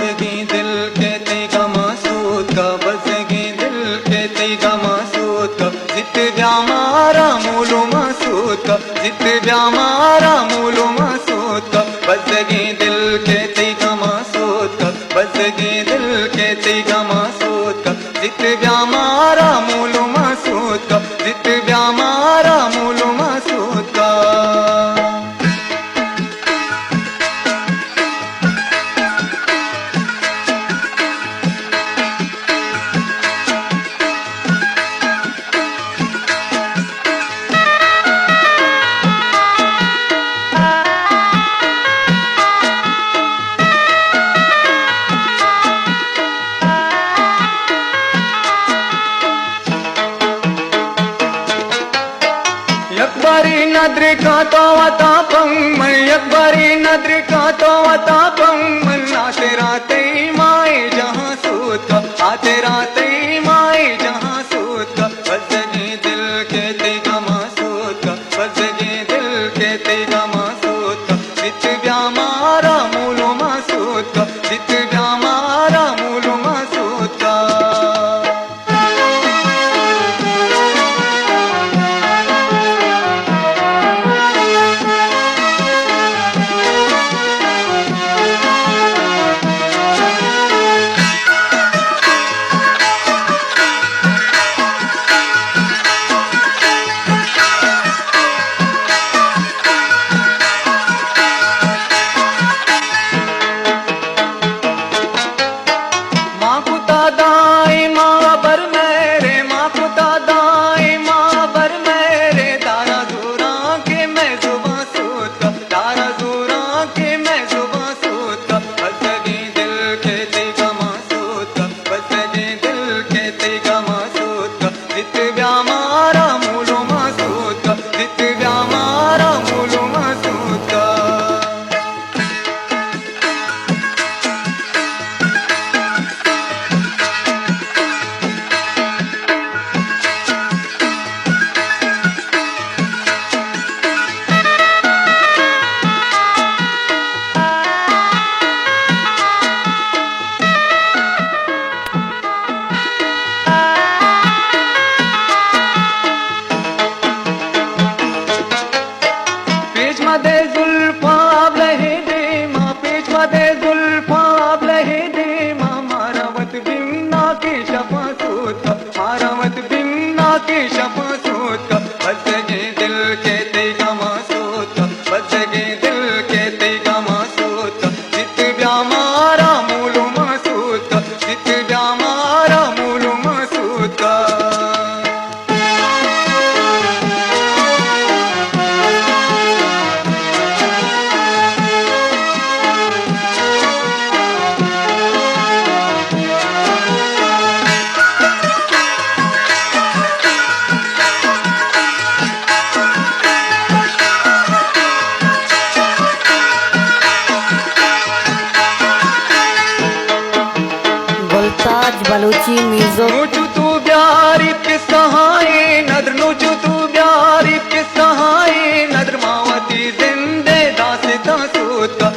बसगी दिल के तेगा मासूद का, बसगी दिल के तेगा मासूद का, जित व्यामारा मूलो मासूद का, जित व्यामारा मूलो मासूद का, बसगी दिल के तेगा मासूद का, बसगी दिल के तेगा मासूद का, जित व्यामारा मूलो मासूद का, जित व्यामारा मूलो मासूद का। यकबारी नद्र का तो वतापं मैं, यकबारी नद्र का तो वतापं मैं, आते राते माए जहाँ सूत का, आते राते माए जहाँ सूत का, बसगी दिल के तेगा मासूद का, बसगी दिल के तेगा मासूद का, जित व्यामारा मूलो मासूद का, जित व्यामारा मूलो मासूद का। हारावत बिन्ना के शफा सूत का, बसगे दिल के तेगा मासूद का, बसगे दिल के तेगा मासूद का, जित व्यामारा मूलो मासूद का, जित व्यामारा मूलो मासूद का। बलूची म्यूजिक। नोचू तू प्यारी के सहाय नद्र, नोचू तू प्यारी के सहाय नद्र, मावती जिंदे दास दासूत का,